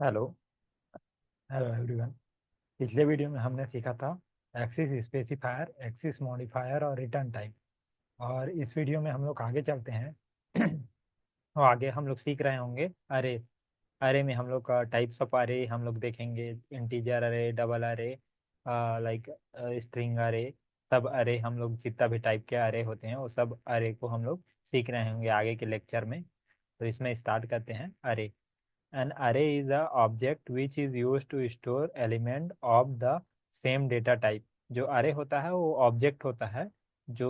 Hello. Hello everyone. पिछले video में हमने सीखा था एक्सिस स्पेसिफायर, एक्सिस मॉडिफायर और रिटर्न टाइप। और इस वीडियो में हम लोग आगे चलते हैं। और आगे हम लोग सीख रहे होंगे अरे। अरे में हम लोग का टाइप्स ऑफ अरे हम लोग देखेंगे। इंटीजर अरे, डबल अरे, लाइक स्ट्रिंग अरे। सब अरे हम लोग जितना भी टाइप के अरे होते हैं वो सब अरे को हम लोग सीख रहे होंगे आगे के लेक्चर में। तो इसमें स्टार्ट करते हैं अरे। An array is a object which is used to store element of the same data type। जो array होता है वो ऑब्जेक्ट होता है जो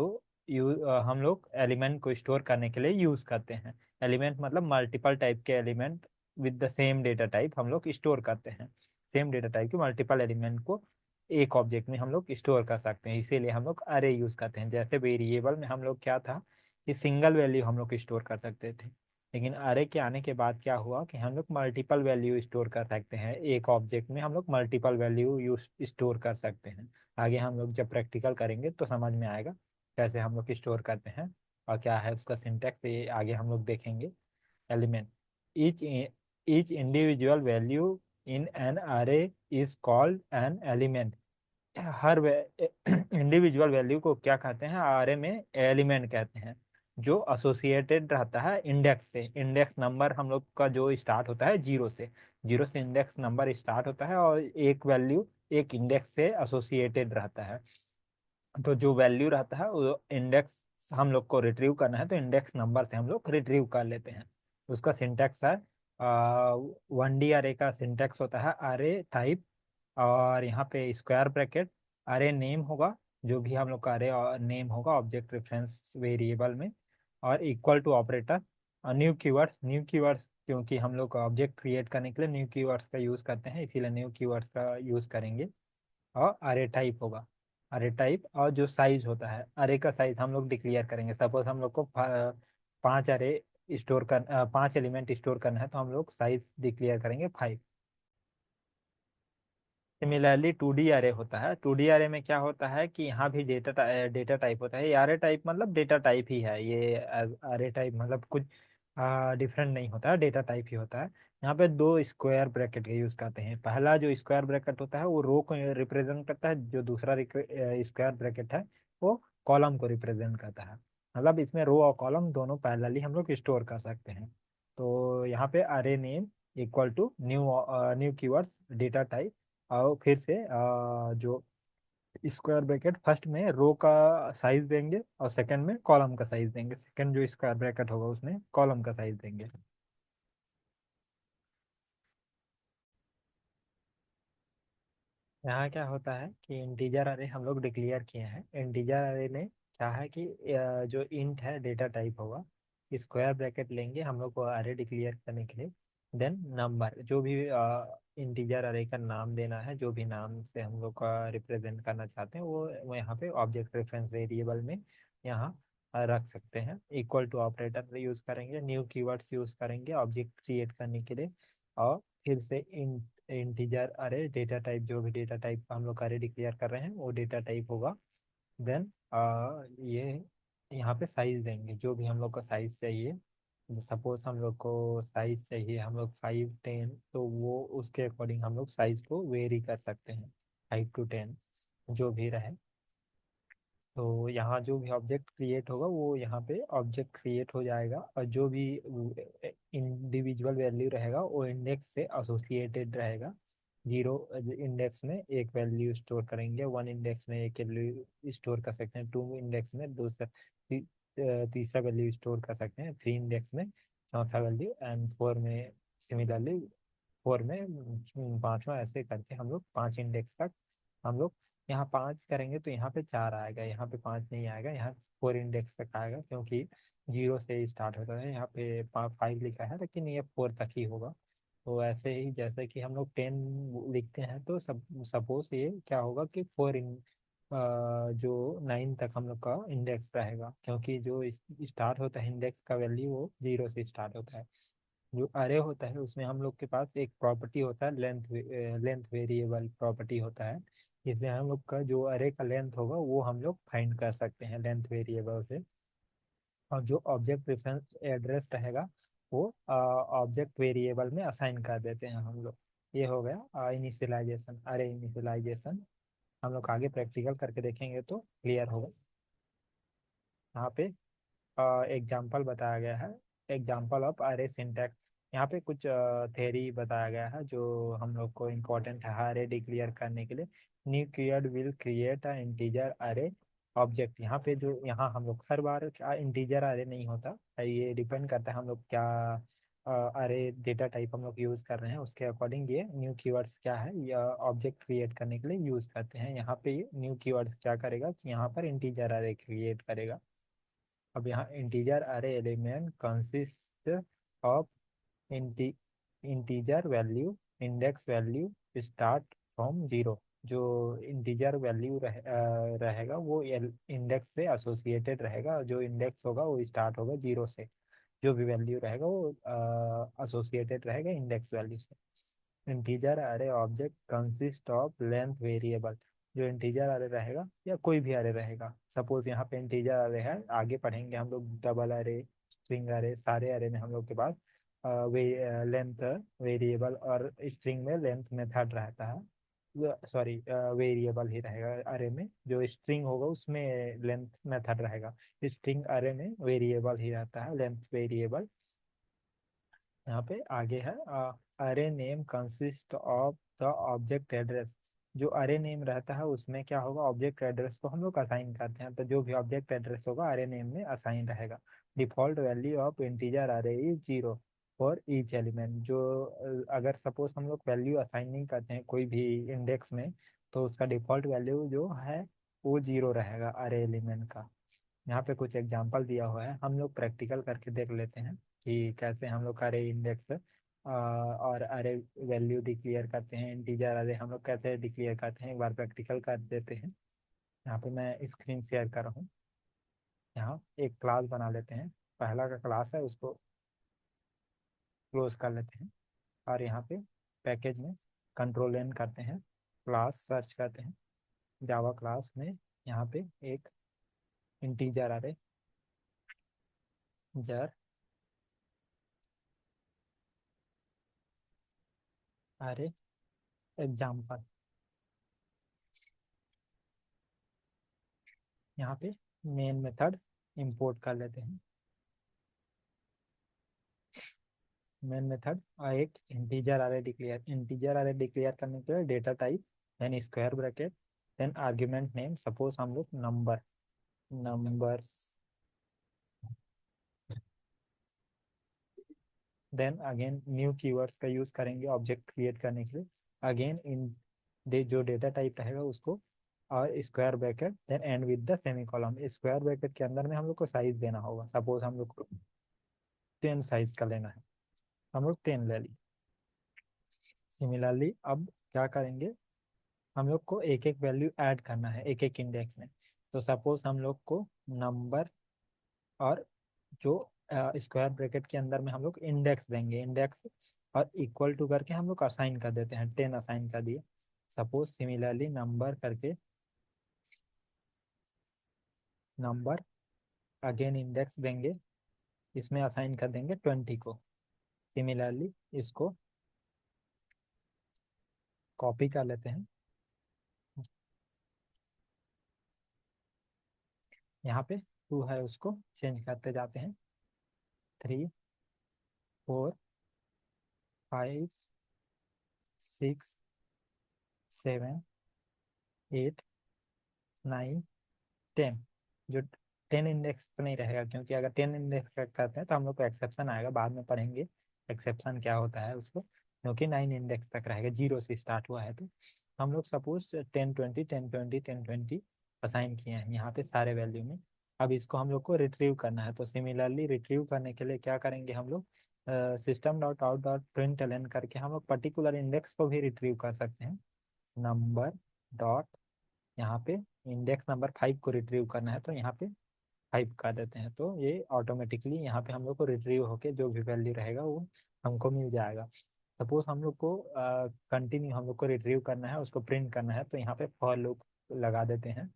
हम लोग एलिमेंट को स्टोर करने के लिए यूज करते हैं। एलिमेंट मतलब मल्टीपल टाइप के element with the same data type हम लोग स्टोर करते हैं। सेम डेटा टाइप के मल्टीपल एलिमेंट को एक ऑब्जेक्ट में हम लोग स्टोर कर सकते हैं, इसीलिए हम लोग अरे यूज करते हैं। जैसे वेरिएबल में हम लोग क्या था कि सिंगल वैल्यू हम लोग स्टोर कर सकते थे, लेकिन अरे के आने के बाद क्या हुआ कि हम लोग मल्टीपल वैल्यू स्टोर कर सकते हैं। एक ऑब्जेक्ट में हम लोग मल्टीपल वैल्यू यूज स्टोर कर सकते हैं। आगे हम लोग जब प्रैक्टिकल करेंगे तो समझ में आएगा कैसे हम लोग स्टोर करते हैं और क्या है उसका सिंटैक्स, ये आगे हम लोग देखेंगे। Element, each each individual value in an array is called an element। Her individual value को क्या कहते हैं, आरए में एलिमेंट कहते हैं। जो एसोसिएटेड रहता है इंडेक्स से। इंडेक्स नंबर हम लोग का जो स्टार्ट होता है जीरो से। जीरो से इंडेक्स नंबर स्टार्ट होता है और एक वैल्यू एक इंडेक्स से एसोसिएटेड रहता है। तो जो वैल्यू रहता है वो इंडेक्स हम लोग को रिट्रीव करना है तो इंडेक्स नंबर से हम लोग रिट्रीव कर लेते हैं। उसका सिंटैक्स है, 1D अरे का सिंटैक्स होता है अरे टाइप। और यहाँ पे स्क्वायर ब्रैकेट, अरे नेम होगा, जो भी हम लोग का अरे नेम होगा ऑब्जेक्ट रेफरेंस वेरिएबल में। और equal to operator, new keywords. New keywords क्योंकि हम लोग ऑब्जेक्ट क्रिएट करने के लिए न्यू कीवर्ड्स का यूज करते हैं, इसीलिए न्यू कीवर्ड्स का यूज करेंगे। और अरे टाइप होगा। अरे टाइप और जो साइज होता है अरे का साइज हम लोग डिक्लेयर करेंगे। सपोज हम लोग को पांच अरे स्टोर कर पांच एलिमेंट स्टोर करना है तो हम लोग साइज डिक्लेयर करेंगे 5। सिमिलरली 2D अरे होता है। 2D अरे में क्या होता है कि यहाँ भी डेटा टाइप होता है। ये अरे टाइप मतलब डेटा टाइप ही है ये। अरे टाइप मतलब कुछ डिफरेंट नहीं होता है, डेटा टाइप ही होता है। यहाँ पे दो स्क्वायर ब्रैकेट का यूज करते हैं। पहला जो स्क्वायर ब्रैकेट होता है वो रो को रिप्रेजेंट करता है, जो दूसरा स्क्वायर ब्रैकेट है वो कॉलम को रिप्रेजेंट करता है। मतलब इसमें रो और कॉलम दोनों पैरेलली हम लोग स्टोर कर सकते हैं। तो यहाँ पे array name equal to new new keywords data type. और फिर से जो स्क्वायर ब्रैकेट फर्स्ट में रो का साइज देंगे और सेकंड में कॉलम का साइज देंगे। सेकंड जो स्क्वायर ब्रैकेट होगा उसमें कॉलम का साइज देंगे। यहाँ क्या होता है कि इंटीजर अरे हम लोग डिक्लेयर किए हैं। इंटीजर अरे में क्या है कि जो इंट है डेटा टाइप होगा। स्क्वायर ब्रैकेट लेंगे हम लोग को अरे डिक्लेयर करने के लिए। देन नंबर, जो भी इंटीजर अरे का नाम देना है, जो भी नाम से हम लोग का रिप्रेजेंट करना चाहते हैं वो यहाँ पे ऑब्जेक्ट रेफरेंस वेरिएबल में यहाँ रख सकते हैं। इक्वल टू ऑपरेटर यूज करेंगे, न्यू कीवर्ड्स यूज करेंगे ऑब्जेक्ट क्रिएट करने के लिए। और फिर से इंटीजर अरे डेटा टाइप, जो भी डेटा टाइप हम लोग अरे डिक्लेयर कर रहे हैं वो डेटा टाइप होगा। देन ये यहाँ पे साइज देंगे, जो भी हम लोग का साइज चाहिए। सपोज हम लोग को साइज चाहिए हम लोग 510, तो वो उसके अकॉर्डिंग हम लोग साइज को वेरी कर सकते हैं, 5 to 10 जो भी रहे। तो यहाँ जो भी ऑब्जेक्ट क्रिएट होगा वो यहाँ पे ऑब्जेक्ट क्रिएट हो जाएगा और जो भी इंडिविजुअल वैल्यू रहेगा वो इंडेक्स से एसोसिएटेड रहेगा। जीरो इंडेक्स में एक वैल्यू स्टोर करेंगे, वन इंडेक्स में एक वैल्यू स्टोर कर सकते हैं, टू इंडेक्स में दूसरा तीसरा वैल्यू स्टोर कर सकते हैं, थ्री इंडेक्स में चौथा वैल्यू, एंड फोर में सिमिलरली फोर में पांचवा। ऐसे करके हम लोग पांच इंडेक्स तक हम लोग यहाँ पाँच करेंगे तो यहाँ पे चार आएगा, यहाँ पे पाँच नहीं आएगा, यहाँ फोर इंडेक्स तक आएगा क्योंकि जीरो से ही स्टार्ट होता है। यहाँ पे 5 लिखा है लेकिन ये फोर तक ही होगा। तो ऐसे ही जैसे कि हम लोग 10 लिखते हैं तो सब सपोज ये क्या होगा कि फोर इन जो 9 तक हम लोग का इंडेक्स रहेगा, क्योंकि जो स्टार्ट होता है इंडेक्स का वैल्यू वो जीरो से स्टार्ट होता है। जो अरे होता है उसमें हम लोग के पास एक प्रॉपर्टी होता है, लेंथ वेरिएबल प्रॉपर्टी होता है। इसलिए हम लोग का जो अरे का लेंथ होगा वो हम लोग फाइंड कर सकते हैं लेंथ वेरिएबल से। और जो ऑब्जेक्ट रेफरेंस एड्रेस रहेगा वो ऑब्जेक्ट वेरिएबल में असाइन कर देते हैं हम लोग। ये हो गया इनिशियलाइजेशन, अरे इनिशियलाइजेशन। हम लोग आगे प्रैक्टिकल करके देखेंगे तो क्लियर होगा। यहाँ पे एग्जाम्पल बताया गया है, एग्जाम्पल ऑफ अरे सिंटैक्स। यहाँ पे कुछ थ्योरी बताया गया है जो हम लोग को इम्पोर्टेंट है अरे डिक्लेयर करने के लिए। New keyword will create a integer अरे ऑब्जेक्ट। यहाँ पे जो यहाँ हम लोग हर बार क्या इंटीजर अरे नहीं होता, ये डिपेंड करता है हम लोग क्या अरे डेटा टाइप हम लोग यूज कर रहे हैं, उसके अकॉर्डिंग ये न्यू कीवर्ड्स क्या है ये ऑब्जेक्ट क्रिएट करने के लिए यूज करते हैं। यहाँ पे ये न्यू कीवर्ड्स क्या करेगा कि यहाँ पर इंटीजर अरे क्रिएट करेगा। अब यहाँ इंटीजर अरे element consist of integer value, index value start from zero. जो इंटीजर वैल्यू रहेगा वो इंडेक्स से एसोसिएटेड रहेगा, जो इंडेक्स होगा वो स्टार्ट होगा जीरो से। जो भी वैल्यू रहेगा वो एसोसिएटेड रहेगा इंडेक्स वैल्यू से। इंटीजर अरे object consist of length variable. जो इंटीजर अरे रहेगा या कोई भी अरे रहेगा, सपोज यहाँ पे इंटीजर अरे है, आगे पढ़ेंगे हम लोग डबल अरे, स्ट्रिंग अरे, सारे अरे में हम लोग के पास वे लेंथ वेरिएबल और स्ट्रिंग में लेंथ मेथड रहता है। सॉरी, वेरिएबल ही रहेगा अरे में, जो स्ट्रिंग होगा उसमें लेंथ मेथड रहेगा। स्ट्रिंग अरे में वेरिएबल ही रहता है, लेंथ वेरिएबल। यहाँ पे आगे है अरे name consist of the object address. जो अरे नेम रहता है उसमें क्या होगा, ऑब्जेक्ट एड्रेस को हम लोग असाइन करते हैं, तो जो भी ऑब्जेक्ट एड्रेस होगा अरे नेम में असाइन रहेगा। डिफॉल्ट वैल्यू ऑफ इंटीजर अरे is zero for each element. जो अगर सपोज हम लोग वैल्यू असाइन नहीं करते हैं कोई भी इंडेक्स में, तो उसका डिफॉल्ट वैल्यू जो है वो जीरो रहेगा अरे एलिमेंट का। यहाँ पे कुछ एग्जांपल दिया हुआ है, हम लोग प्रैक्टिकल करके देख लेते हैं कि कैसे हम लोग अरे इंडेक्स और अरे वैल्यू डिक्लेयर करते हैं, इंटीजर अरे हम लोग कैसे डिक्लेयर करते हैं, एक बार प्रैक्टिकल कर देते हैं। यहाँ पे मैं स्क्रीन शेयर कर रहा हूँ। यहाँ एक क्लास बना लेते हैं, पहला का क्लास है उसको क्लोज कर लेते हैं। और यहाँ पे पैकेज में कंट्रोल एन करते हैं, क्लास सर्च करते हैं जावा क्लास में। यहाँ पे एक इंटीजर अरे जर अरे एग्जाम्पल, यहाँ पे मेन मेथड इंपोर्ट कर लेते हैं। मेन मेथड और एक इंटीजर अरे डिक्लेयर करने के लिए data type, then square bracket, then argument name, suppose हम लोग numbers, then again new keywords का यूज करेंगे ऑब्जेक्ट क्रिएट करने के लिए। अगेन इन जो डेटा टाइप रहेगा उसको और square bracket, then end with the semicolon. Square bracket के अंदर में हम लोग को साइज देना होगा, सपोज हम लोग को 10 साइज का लेना है, हम लोग 10 ले ली। सिमिलरली अब क्या करेंगे, हम लोग को एक एक वैल्यू ऐड करना है एक एक इंडेक्स में। तो सपोज हम लोग को नंबर और जो स्क्वायर ब्रैकेट के अंदर में हम लोग इंडेक्स देंगे, इंडेक्स और इक्वल टू करके हम लोग असाइन कर देते हैं, 10 असाइन कर दिए। सपोज सिमिलरली नंबर करके, नंबर अगेन इंडेक्स देंगे, इसमें असाइन कर देंगे 20 को। सिमिलरली इसको कॉपी कर लेते हैं, यहाँ पे 2 है उसको चेंज करते जाते हैं, 3, 4, 5, 6, 7, 8, 9, 10। जो 10 इंडेक्स तो नहीं रहेगा, क्योंकि अगर 10 इंडेक्स करते हैं तो हम लोग को एक्सेप्शन आएगा, बाद में पढ़ेंगे एक्सेप्शन क्या होता है उसको। क्योंकि 9 इंडेक्स तक रहेगा, जीरो से स्टार्ट हुआ है, तो हम लोग सपोज 10, 20, 10, 20, 10, 20 असाइन किए हैं यहाँ पे सारे वैल्यू में। अब इसको हम लोग को रिट्रीव करना है, तो सिमिलरली रिट्रीव करने के लिए क्या करेंगे हम लोग, system dot out dot print L N करके हम लोग पर्टिकुलर इंडेक्स को भी रिट्रीव कर सकते हैं। नंबर डॉट, यहाँ पे इंडेक्स नंबर 5 को रिट्रीव करना है तो यहाँ पे 5 कर देते हैं, तो ये ऑटोमेटिकली यहाँ पे हम लोग को रिट्रीव होके जो भी वैल्यू रहेगा वो हमको मिल जाएगा। सपोज हम लोग को कंटिन्यू हम लोग को रिट्रीव करना है, उसको प्रिंट करना है, तो यहाँ पे फॉर लूप लगा देते हैं।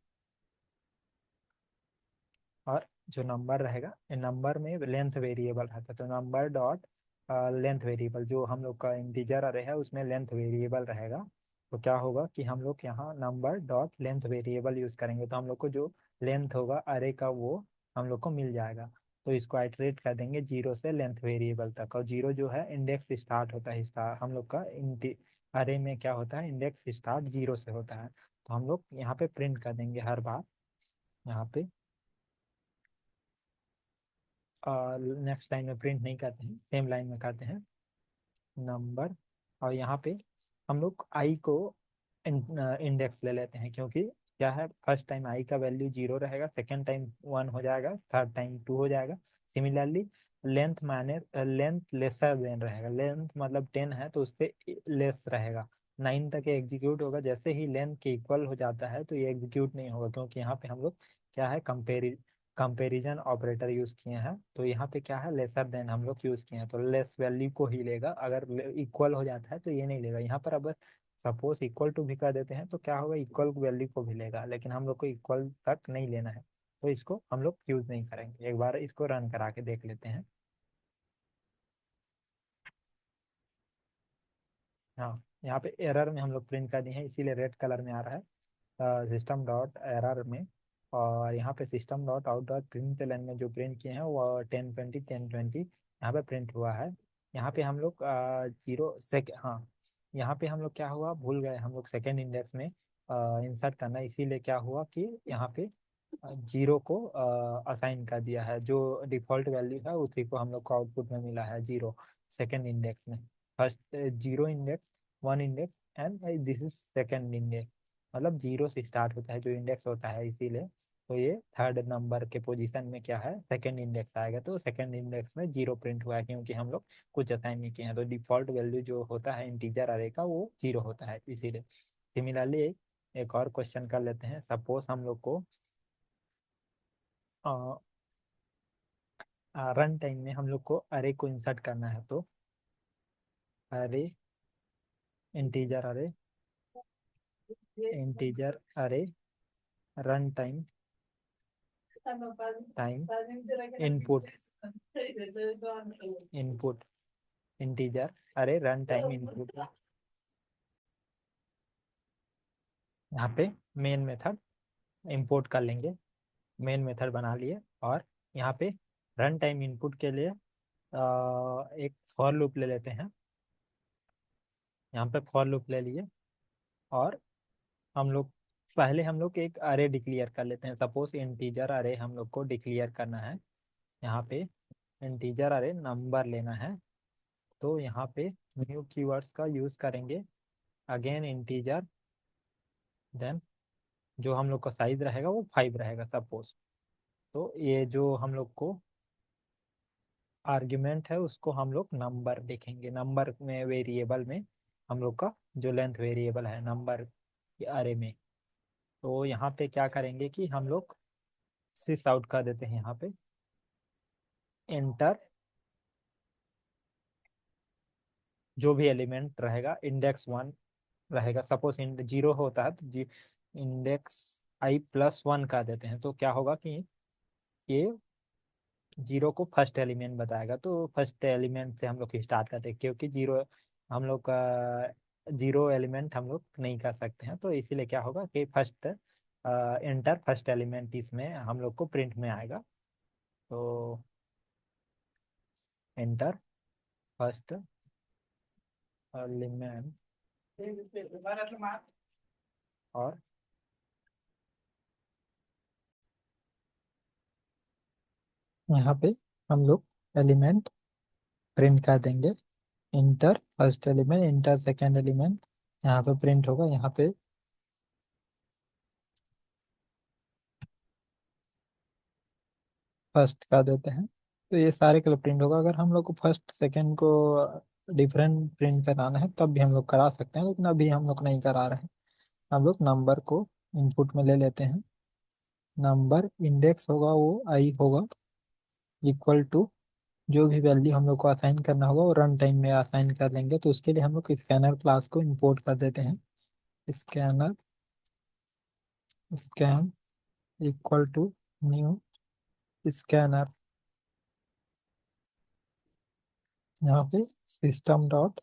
और जो नंबर रहेगा, नंबर में लेंथ वेरिएबल रहता है, तो नंबर डॉट लेंथ वेरिएबल, जो हम लोग का इंटीजर अरे है उसमें लेंथ वेरिएबल रहेगा। तो क्या होगा कि हम लोग यहाँ number dot length variable use करेंगे, तो हम लोग को जो लेंथ होगा अरे का वो हम लोग को मिल जाएगा। तो इसको आइटरेट कर देंगे 0 से लेंथ वेरिएबल तक, और 0 जो है इंडेक्स स्टार्ट होता है, स्टार हम लोग का अरे में क्या होता है, इंडेक्स स्टार्ट 0 से होता है। तो हम लोग यहाँ पे प्रिंट कर देंगे हर बार, यहाँ पे नेक्स्ट लाइन में प्रिंट नहीं करते हैं, सेम लाइन में करते हैं नंबर। और यहाँ पे हम लोग आई को इंडेक्स ले लेते हैं, क्योंकि क्या है, फर्स्ट टाइम आई का वैल्यू 0 रहेगा, सेकेंड टाइम 1 हो जाएगा, थर्ड टाइम 2 हो जाएगा। सिमिलरली लेंथ माने लेंथ लेसर देन रहेगा, लेंथ मतलब 10 है तो उससे लेस रहेगा, 9 तक एग्जीक्यूट होगा। जैसे ही लेंथ के इक्वल हो जाता है तो ये एग्जीक्यूट नहीं होगा, क्योंकि यहाँ पे हम लोग क्या है, कंपेरिजन ऑपरेटर यूज किए हैं। तो यहाँ पे क्या है, लेसर देन हम लोग यूज किए हैं, तो लेस वैल्यू को ही लेगा। अगर इक्वल हो जाता है तो ये नहीं लेगा। यहाँ पर अगर सपोज इक्वल टू भी कर देते हैं तो क्या होगा, इक्वल वैल्यू को भी लेगा, लेकिन हम लोग को इक्वल तक नहीं लेना है, तो इसको हम लोग यूज नहीं करेंगे। एक बार इसको रन करा के देख लेते हैं। हाँ, यहाँ पे एरर में हम लोग प्रिंट कर दिए हैं, इसीलिए रेड कलर में आ रहा है सिस्टम डॉट एरर में। और यहाँ पे system dot out dot print line में जो प्रिंट किए हैं वो 1020 यहाँ पे प्रिंट हुआ है। यहाँ पे हम लोग जीरो सेक हाँ, यहाँ पे हम लोग क्या हुआ, भूल गए हम लोग सेकेंड इंडेक्स में इंसर्ट करना, इसीलिए क्या हुआ कि यहाँ पे 0 को असाइन कर दिया है। जो डिफॉल्ट वैल्यू है उसी को हम लोग को आउटपुट में मिला है 0 सेकेंड इंडेक्स में। First 0 index, 1 index and this is second index, मतलब 0 से स्टार्ट होता है जो इंडेक्स होता है, इसीलिए। तो ये थर्ड नंबर के पोजीशन में क्या है, सेकेंड इंडेक्स आएगा, तो सेकेंड इंडेक्स में 0 प्रिंट हुआ है, क्योंकि हम लोग कुछ असाइन नहीं किए हैं। तो डिफॉल्ट वैल्यू जो होता है इंटीजर अरे का वो 0 होता है, इसीलिए। सिमिलरली एक और क्वेश्चन कर लेते हैं। सपोज हम लोग को रन टाइम में हम लोग को अरे को इंसर्ट करना है, तो अरे इंटीजर अरे, इंटीजर अरे run time, time input, input integer अरे रन टाइम इनपुट। यहाँ पे मेन मेथड इंपोर्ट कर लेंगे, मेन मेथड बना लिए। और यहाँ पे रन टाइम इनपुट के लिए एक फॉर लूप ले लेते हैं। यहाँ पे फॉर लूप ले लिए, और हम लोग पहले हम लोग एक अरे डिक्लेयर कर लेते हैं। सपोज इंटीजर अरे हम लोग को डिक्लेयर करना है। यहाँ पे इंटीजर अरे नंबर लेना है, तो यहाँ पे न्यू कीवर्ड्स का यूज करेंगे, अगेन इंटीजर, देन जो हम लोग का साइज रहेगा वो 5 रहेगा सपोज। तो ये जो हम लोग को आर्ग्यूमेंट है उसको हम लोग नंबर लिखेंगे, नंबर में वेरिएबल में हम लोग का जो लेंथ वेरिएबल है नंबर के अरे में। तो यहाँ पे क्या करेंगे कि हम लोग सिस आउट कर देते हैं, यहाँ पे एंटर जो भी एलिमेंट रहेगा, इंडेक्स 1 रहेगा। सपोज 0 होता है तो इंडेक्स i+1 कर देते हैं, तो क्या होगा कि ये 0 को फर्स्ट एलिमेंट बताएगा। तो फर्स्ट एलिमेंट से हम लोग स्टार्ट करते हैं, क्योंकि 0 हम लोग का 0 एलिमेंट हम लोग नहीं कर सकते हैं, तो इसीलिए क्या होगा कि फर्स्ट एंटर फर्स्ट एलिमेंट इसमें हम लोग को प्रिंट में आएगा। तो एंटर फर्स्ट एलिमेंट, और यहाँ पे हम लोग एलिमेंट प्रिंट कर देंगे, inter first element, inter second element, यहाँ पे प्रिंट होगा। यहाँ पे फर्स्ट कर देते हैं, तो ये सारे कलर प्रिंट होगा। अगर हम लोग को फर्स्ट सेकेंड को डिफरेंट प्रिंट कराना है तब भी हम लोग करा सकते हैं, लेकिन अभी हम लोग नहीं करा रहे हैं। हम लोग नंबर को इनपुट में ले लेते हैं, नंबर इंडेक्स होगा वो आई होगा, इक्वल टू जो भी वैल्यू हम लोग को असाइन करना होगा वो रन टाइम में असाइन कर लेंगे। तो उसके लिए हम लोग स्कैनर क्लास को इंपोर्ट कर देते हैं। Scanner scan equal to new scanner, यहाँ पे सिस्टम डॉट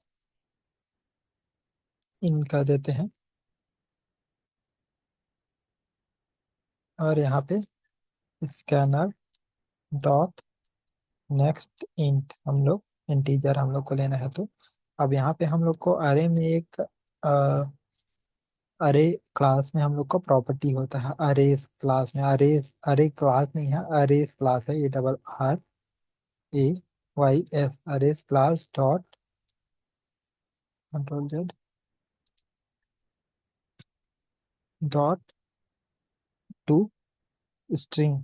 इन कर देते हैं, और यहाँ पे स्कैनर डॉट नेक्स्ट इंट, हम लोग इंटीजर हम लोग को लेना है। तो अब यहाँ पे हम लोग को अरे में एक अरे क्लास में हम लोग का प्रॉपर्टी होता है, अरेज क्लास में, अरेज अरे क्लास नहीं है, अरेज क्लास है, ARRAYS, arrays class dot control Z dot to string.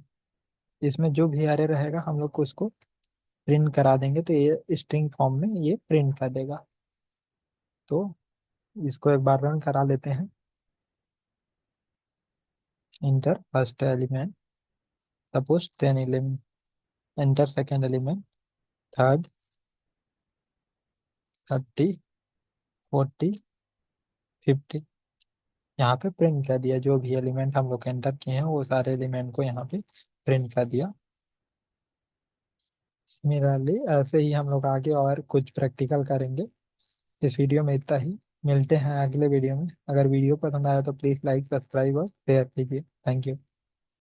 इसमें जो भी अरे रहेगा हम लोग को उसको प्रिंट करा देंगे, तो ये स्ट्रिंग फॉर्म में ये प्रिंट कर देगा। तो इसको एक बार रन करा लेते हैं। Inter first element, suppose 10 element, enter second element, third, 30, 40, 50। यहाँ पे प्रिंट कर दिया, जो भी एलिमेंट हम लोग एंटर किए हैं वो सारे एलिमेंट को यहाँ पे प्रिंट कर दिया। सिमिलरली ऐसे ही हम लोग आगे और कुछ प्रैक्टिकल करेंगे। इस वीडियो में इतना ही, मिलते हैं अगले वीडियो में। अगर वीडियो पसंद आया तो प्लीज़ लाइक, सब्सक्राइब और शेयर कीजिए। Thank you.